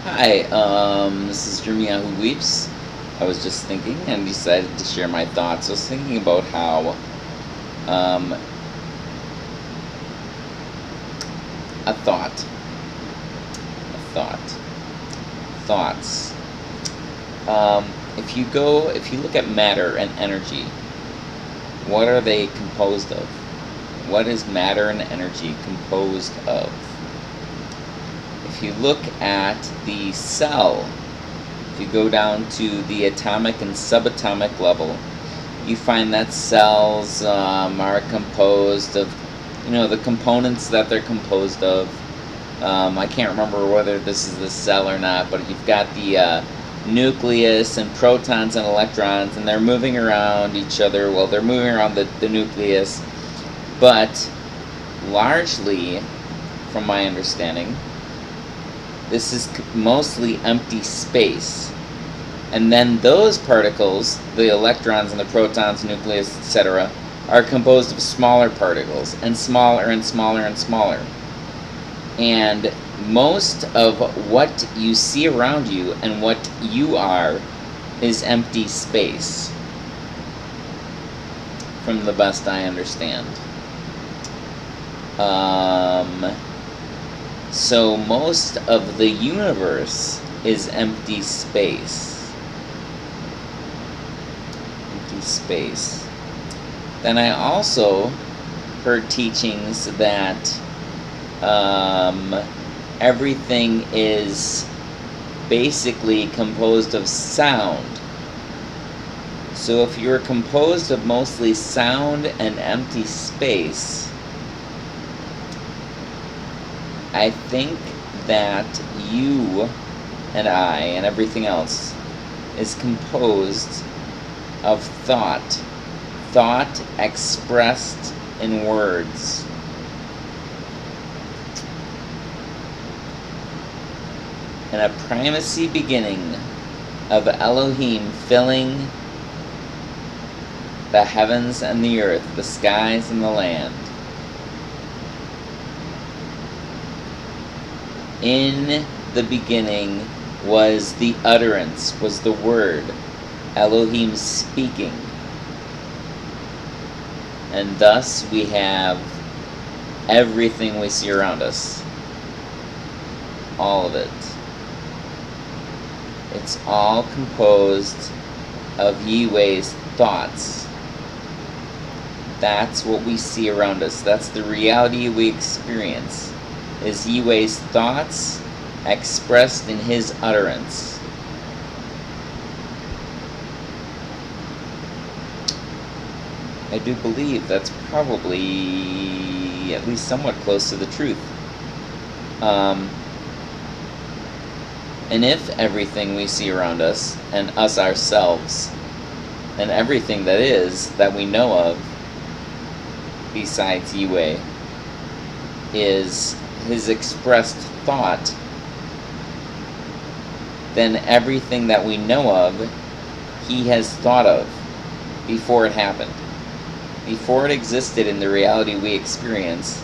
Hi, this is Jeremiah Who Weeps. I was just thinking and decided to share my thoughts. I was thinking about how um, a thought, thoughts. If you look at matter and energy, what are they composed of? What is matter and energy composed of? If you look at the cell, if you go down to the atomic and subatomic level, you find that cells are composed of, the components that they're composed of. I can't remember whether this is the cell or not, but you've got the nucleus and protons and electrons, and they're moving around each other. Well, they're moving around the nucleus, but largely, from my understanding, this is mostly empty space. And then those particles, the electrons and the protons, nucleus, etc., are composed of smaller particles, and smaller and smaller and smaller. And most of what you see around you and what you are is empty space, from the best I understand. So most of the universe is empty space. Space. Then I also heard teachings that everything is basically composed of sound. So if you're composed of mostly sound and empty space, I think that you and I and everything else is composed of thought expressed in words. And a primacy beginning of Elohim filling the heavens and the earth, the skies and the land. In the beginning was the utterance, was the word, Elohim speaking. And thus we have everything we see around us. All of it. It's all composed of Yahweh's thoughts. That's what we see around us. That's the reality we experience. Is Yahweh's thoughts expressed in his utterance. I do believe that's probably at least somewhat close to the truth. And if everything we see around us, and us ourselves, and everything that is, that we know of, besides Yahweh, is his expressed thought, then everything that we know of, he has thought of before it happened. Before it existed in the reality we experience,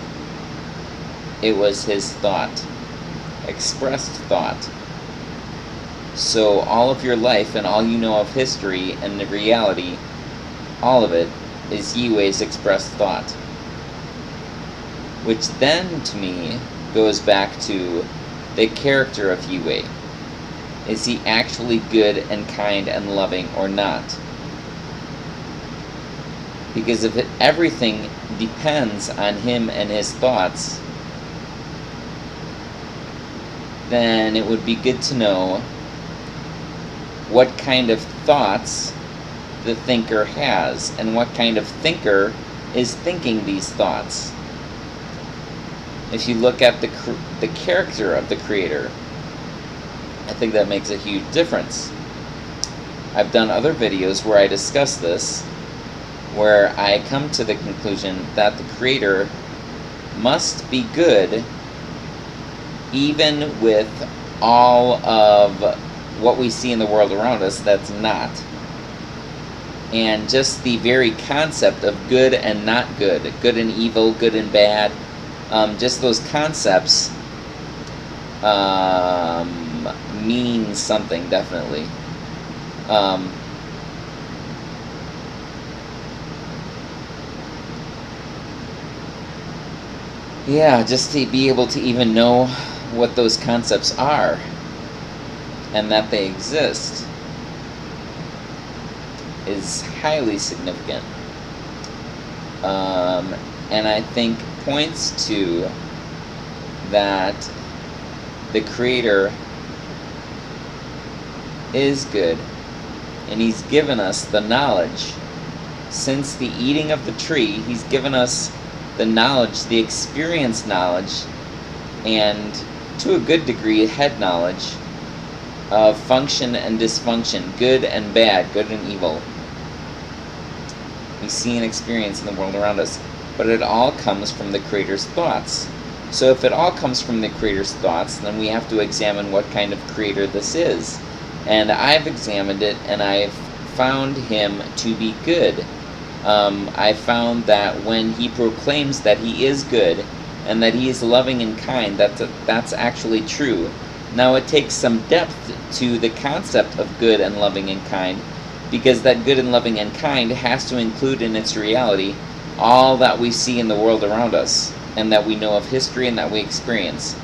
it was his thought, expressed thought. So all of your life and all you know of history and the reality, all of it is Yahweh's expressed thought. Which then, to me, goes back to the character of Yahweh. Is he actually good and kind and loving or not? Because if everything depends on him and his thoughts, then it would be good to know what kind of thoughts the thinker has, and what kind of thinker is thinking these thoughts. If you look at the character of the Creator, I think that makes a huge difference. I've done other videos where I discuss this, where I come to the conclusion that the Creator must be good even with all of what we see in the world around us that's not. And just the very concept of good and not good, good and evil, good and bad, just those concepts means something, definitely. Yeah, just to be able to even know what those concepts are and that they exist is highly significant. And I think points to that the Creator is good, and He's given us the knowledge. Since the eating of the tree, He's given us the knowledge, the experience knowledge, and to a good degree, head knowledge of function and dysfunction, good and bad, good and evil. We see and experience in the world around us, but it all comes from the Creator's thoughts. So if it all comes from the Creator's thoughts, then we have to examine what kind of Creator this is. And I've examined it, and I've found Him to be good. I found that when He proclaims that He is good and that He is loving and kind, that's actually true. Now it takes some depth to the concept of good and loving and kind, because that good and loving and kind has to include in its reality all that we see in the world around us, and that we know of history and that we experience.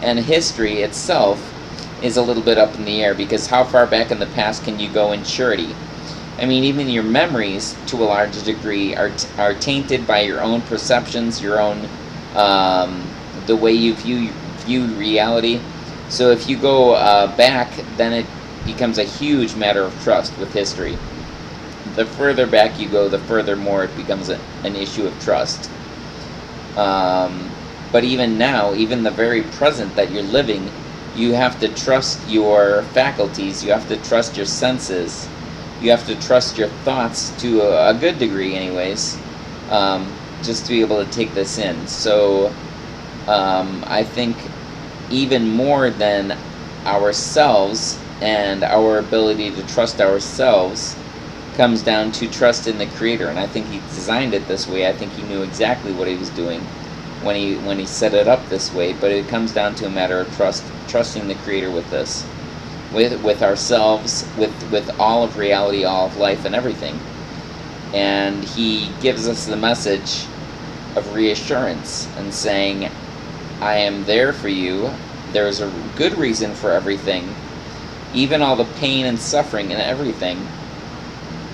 And history itself is a little bit up in the air, because how far back in the past can you go in surety? I mean, even your memories, to a large degree, are tainted by your own perceptions, your own, the way you view reality. So if you go back, then it becomes a huge matter of trust with history. The further back you go, the further more it becomes an issue of trust. But even now, even the very present that you're living, you have to trust your faculties, you have to trust your senses, you have to trust your thoughts to a good degree anyways, just to be able to take this in. So I think even more than ourselves and our ability to trust ourselves comes down to trust in the Creator. And I think He designed it this way. I think He knew exactly what He was doing when he set it up this way. But it comes down to a matter of trusting the Creator with this, with ourselves, with all of reality, all of life and everything. And He gives us the message of reassurance and saying, I am there for you. There's a good reason for everything. Even all the pain and suffering and everything,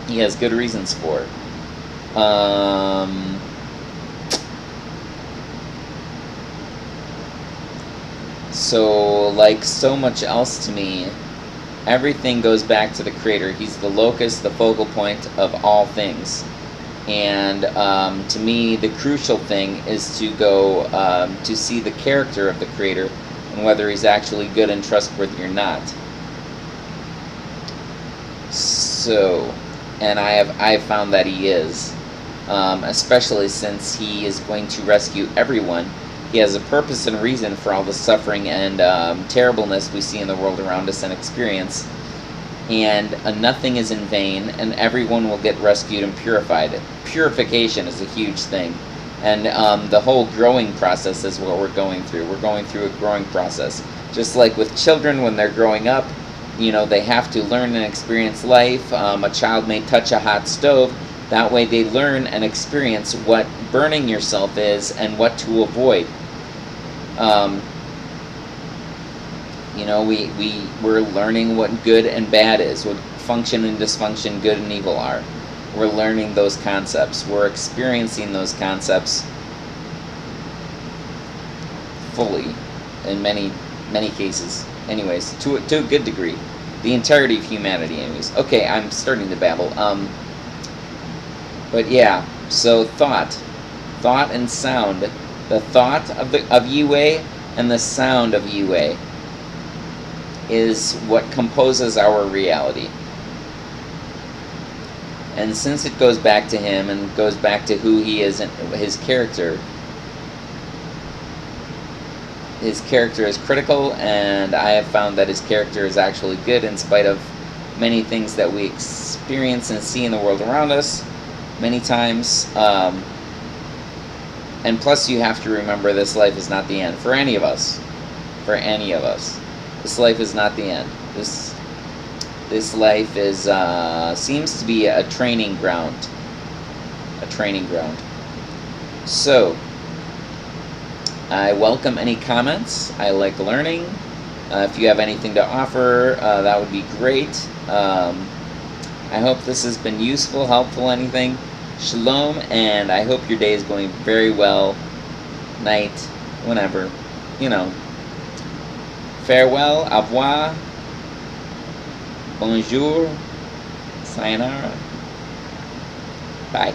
He has good reasons for. So, like so much else to me, everything goes back to the Creator. He's the locus, the focal point of all things. And to me, the crucial thing is to go to see the character of the Creator and whether He's actually good and trustworthy or not. So, and I've found that He is, especially since He is going to rescue everyone. He has a purpose and reason for all the suffering and terribleness we see in the world around us and experience. And nothing is in vain, and everyone will get rescued and purified. Purification is a huge thing. And the whole growing process is what we're going through. We're going through a growing process. Just like with children when they're growing up, you know, they have to learn and experience life. A child may touch a hot stove. That way they learn and experience what burning yourself is and what to avoid. You know, we're learning what good and bad is, what function and dysfunction, good and evil are. We're learning those concepts. We're experiencing those concepts fully in many cases. Anyways, to a good degree. The entirety of humanity, anyways. Okay, I'm starting to babble. But yeah, so thought and sound. The thought of Yue and the sound of Yue is what composes our reality. And since it goes back to Him and goes back to who He is and His character is critical, and I have found that His character is actually good in spite of many things that we experience and see in the world around us many times. And plus, you have to remember this life is not the end for any of us. This life is not the end. This life is seems to be a training ground. A training ground. So, I welcome any comments. I like learning. If you have anything to offer, that would be great. I hope this has been useful, helpful, anything. Shalom, and I hope your day is going very well. Night, whenever. You know. Farewell, au revoir, bonjour, sayonara, bye.